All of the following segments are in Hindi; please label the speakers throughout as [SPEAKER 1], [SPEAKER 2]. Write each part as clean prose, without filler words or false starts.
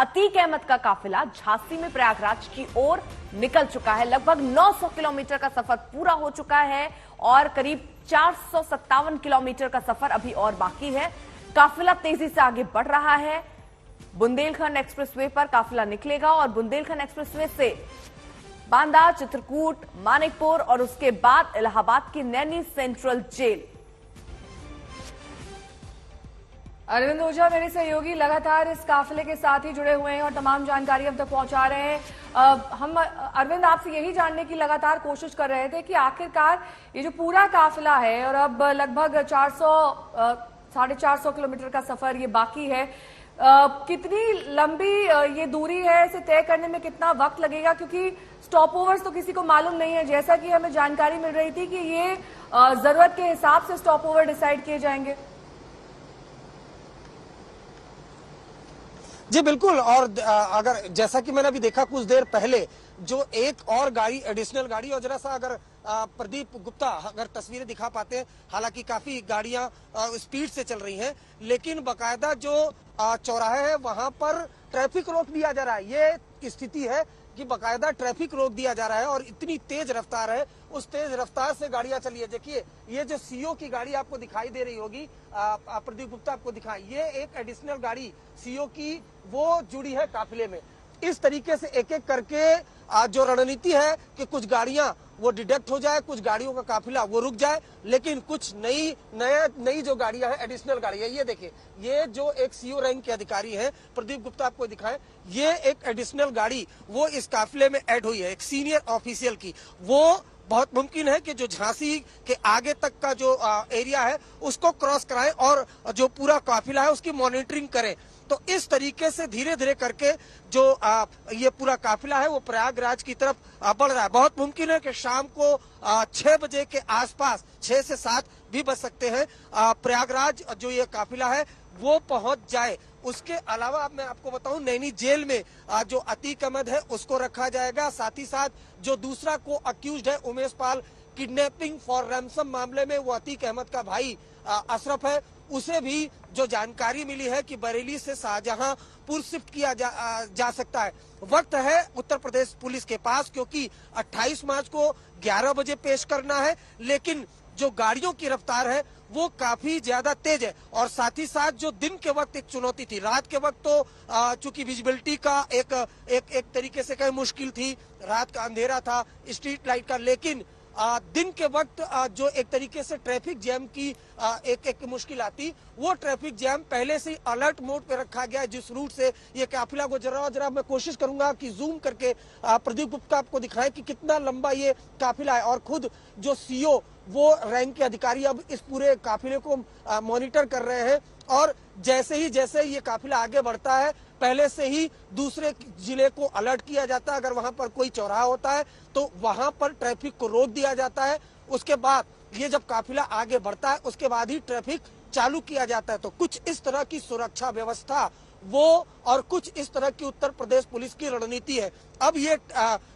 [SPEAKER 1] अतीक अहमद का काफिला झांसी में प्रयागराज की ओर निकल चुका है। लगभग 900 किलोमीटर का सफर पूरा हो चुका है और करीब 457 किलोमीटर का सफर अभी और बाकी है। काफिला तेजी से आगे बढ़ रहा है। बुंदेलखंड एक्सप्रेसवे पर काफिला निकलेगा और बुंदेलखंड एक्सप्रेसवे से बांदा, चित्रकूट, मानिकपुर और उसके बाद इलाहाबाद की नैनी सेंट्रल जेल।
[SPEAKER 2] अरविंद ओझा मेरे सहयोगी लगातार इस काफिले के साथ ही जुड़े हुए हैं और तमाम जानकारी अब तक पहुंचा रहे हैं। हम अरविंद आपसे यही जानने की लगातार कोशिश कर रहे थे कि आखिरकार ये जो पूरा काफिला है और अब लगभग 450 किलोमीटर का सफर ये बाकी है, कितनी लंबी ये दूरी है, इसे तय करने में कितना वक्त लगेगा, क्योंकि स्टॉप ओवर्स तो किसी को मालूम नहीं है। जैसा कि हमें जानकारी मिल रही थी कि ये जरूरत के हिसाब से स्टॉप ओवर डिसाइड किए जाएंगे।
[SPEAKER 3] जी बिल्कुल। और अगर जैसा कि मैंने अभी देखा कुछ देर पहले जो एक और गाड़ी, एडिशनल गाड़ी, और जरा सा अगर प्रदीप गुप्ता अगर तस्वीरें दिखा पाते हैं, हालांकि काफी गाड़ियां स्पीड से चल रही हैं, लेकिन बकायदा जो चौराहे है वहां पर ट्रैफिक रोक दिया जा रहा है। ये स्थिति है कि बकायदा ट्रैफिक रोक दिया जा रहा है और इतनी तेज रफ्तार है, उस तेज रफ्तार से गाड़ियां चली है। देखिए ये जो सीओ की गाड़ी आपको दिखाई दे रही होगी, प्रदीप गुप्ता आपको दिखाई, ये एक एडिशनल गाड़ी सीओ की वो जुड़ी है काफिले में। इस तरीके से एक एक करके जो रणनीति है कि कुछ गाड़ियां वो डिडक्ट हो जाए, कुछ गाड़ियों का काफिला वो रुक जाए, लेकिन कुछ नई जो गाड़ियां हैं, एडिशनल गाड़ी है। ये देखिए, ये जो एक सीओ रैंक के अधिकारी हैं, प्रदीप गुप्ता आपको दिखाएं, ये एक एडिशनल गाड़ी वो इस काफिले में ऐड हुई है, एक सीनियर ऑफिशियल की। वो बहुत मुमकिन है कि जो झांसी के आगे तक का जो एरिया है उसको क्रॉस कराएं और जो पूरा काफिला है उसकी मॉनिटरिंग करें। तो इस तरीके से धीरे धीरे करके जो ये पूरा काफिला है वो प्रयागराज की तरफ बढ़ रहा है। बहुत मुमकिन है कि शाम को 6 बजे के आसपास, 6 से 7 भी बज सकते हैं, प्रयागराज जो ये काफिला है वो पहुंच जाए। उसके अलावा मैं आपको बताऊं, नैनी जेल में जो अतीक अहमद है उसको रखा जाएगा। साथ ही साथ जो दूसरा को अक्यूज्ड है Umesh Pal, kidnapping for ransom मामले में वो अतीक अहमद का भाई अशरफ है, उसे भी जो जानकारी मिली है कि बरेली से शाहजहांपुर शिफ्ट किया जा सकता है। वक्त है उत्तर प्रदेश पुलिस के पास, क्योंकि 28 मार्च को 11 बजे पेश करना है, लेकिन जो गाड़ियों की रफ्तार है वो काफी ज्यादा तेज है। और साथ ही साथ जो दिन के वक्त एक चुनौती थी, रात के वक्त तो चूंकि विजिबिलिटी का एक तरीके से कहीं मुश्किल थी, रात का अंधेरा था, स्ट्रीट लाइट का, लेकिन दिन के वक्त जो एक तरीके से ट्रैफिक जैम की एक मुश्किल आती, वो ट्रैफिक जैम पहले से अलर्ट मोड पे रखा गया है। जिस रूट से ये काफिला गुजर जरा मैं कोशिश करूंगा कि जूम करके प्रदीप गुप्ता आपको दिखाएं कि कितना लंबा ये काफिला है। और खुद जो सीओ वो रैंक के अधिकारी अब इस पूरे काफिले को मॉनिटर कर रहे हैं और जैसे ही ये काफिला आगे बढ़ता है, पहले से ही दूसरे जिले को अलर्ट किया जाता है। अगर वहां पर कोई चौराहा होता है तो वहां पर ट्रैफिक को रोक दिया जाता है। उसके बाद ये जब काफिला आगे बढ़ता है उसके बाद ही ट्रैफिक चालू किया जाता है। तो कुछ इस तरह की सुरक्षा व्यवस्था वो और कुछ इस तरह की उत्तर प्रदेश पुलिस की रणनीति है। अब ये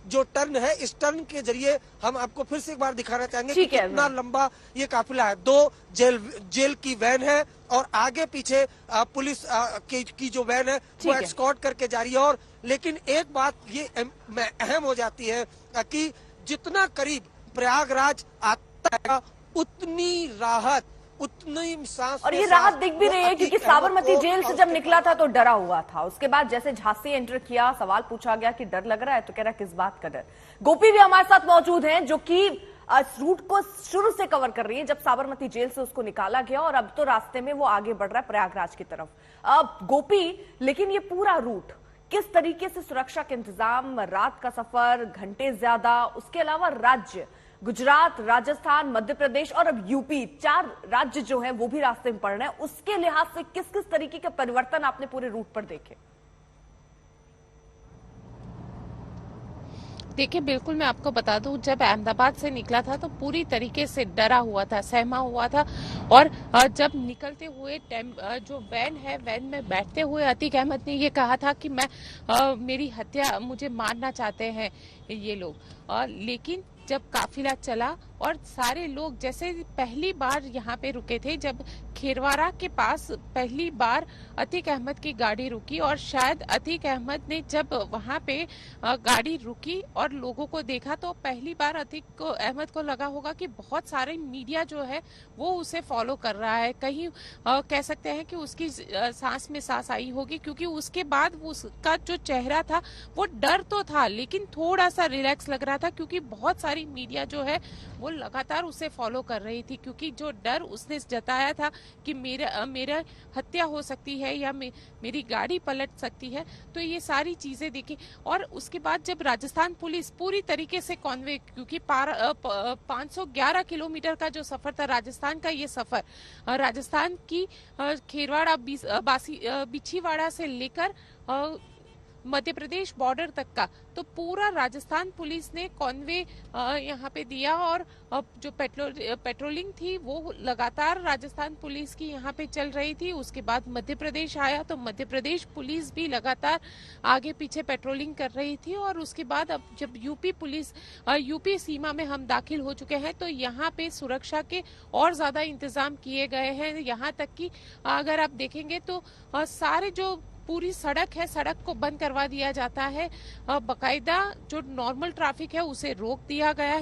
[SPEAKER 3] जो टर्न है, इस टर्न के जरिए हम आपको फिर से एक बार दिखाना चाहेंगे कि कितना लंबा ये काफिला है। 2 जेल की वैन है और आगे पीछे पुलिस की जो वैन है वो एस्कॉर्ट करके जा रही है। और लेकिन एक बात ये अहम हो जाती है कि जितना करीब प्रयागराज आता है उतनी राहत, उतनी सांस,
[SPEAKER 1] और ये राहत दिख भी रही है, क्योंकि साबरमती जेल से जब निकला था तो डरा हुआ था। उसके बाद जैसे झांसी एंटर किया, सवाल पूछा गया कि डर लग रहा है, तो कह रहा किस बात का डर। गोपी भी हमारे साथ मौजूद हैं जो कि इस रूट को शुरू से कवर कर रही है, जब साबरमती जेल से उसको निकाला गया और अब तो रास्ते में वो आगे बढ़ रहा है प्रयागराज की तरफ। अब गोपी, लेकिन ये पूरा रूट किस तरीके से सुरक्षा के इंतजाम, रात का सफर, घंटे ज्यादा, उसके अलावा राज्य गुजरात, राजस्थान, मध्य प्रदेश और अब यूपी, 4 राज्य जो हैं वो भी रास्ते में पड़ रहे हैं, उसके लिहाज से किस किस तरीके के परिवर्तन आपने पूरे रूट पर देखे?
[SPEAKER 4] देखिए, बिल्कुल मैं आपको बता दूं, जब अहमदाबाद से निकला था तो पूरी तरीके से डरा हुआ था, सहमा हुआ था। और जब निकलते हुए जो वैन है, वैन में बैठते हुए अतीक अहमद ने ये कहा था कि मेरी हत्या, मुझे मारना चाहते हैं ये लोग। लेकिन जब काफिला चला और सारे लोग जैसे पहली बार यहाँ पे रुके थे, जब खेरवाड़ा के पास पहली बार अतीक अहमद की गाड़ी रुकी और शायद अतीक अहमद ने जब वहां पे गाड़ी रुकी और लोगों को देखा तो पहली बार अतीक अहमद को लगा होगा कि बहुत सारे मीडिया जो है वो उसे फॉलो कर रहा है। कहीं कह सकते हैं कि उसकी सांस में सांस आई होगी, क्योंकि उसके बाद उसका जो चेहरा था वो डर तो था लेकिन थोड़ा सा रिलैक्स लग रहा था, क्योंकि बहुत सारी मीडिया जो है वो लगातार उसे फॉलो कर रही थी। क्योंकि जो डर उसने जताया था कि मेरा हत्या हो सकती है या मेरी गाड़ी पलट सकती है, तो ये सारी चीजें देखी। और उसके बाद जब राजस्थान पुलिस पूरी तरीके से कॉन्वे, क्योंकि 511 किलोमीटर का जो सफर था राजस्थान का, ये सफर राजस्थान की खेरवाड़ा बिछीवाड़ा से लेकर मध्य प्रदेश बॉर्डर तक का, तो पूरा राजस्थान पुलिस ने कॉन्वे यहाँ पे दिया। और जो पेट्रोलिंग थी वो लगातार राजस्थान पुलिस की यहाँ पे चल रही थी। उसके बाद मध्य प्रदेश आया तो मध्य प्रदेश पुलिस भी लगातार आगे पीछे पेट्रोलिंग कर रही थी। और उसके बाद अब जब यूपी सीमा में हम दाखिल हो चुके हैं तो यहाँ पे सुरक्षा के और ज्यादा इंतजाम किए गए हैं। यहाँ तक कि अगर आप देखेंगे तो सारे जो पूरी सड़क है, सड़क को बंद करवा दिया जाता है, बकायदा जो नॉर्मल ट्रैफिक है उसे रोक दिया गया है।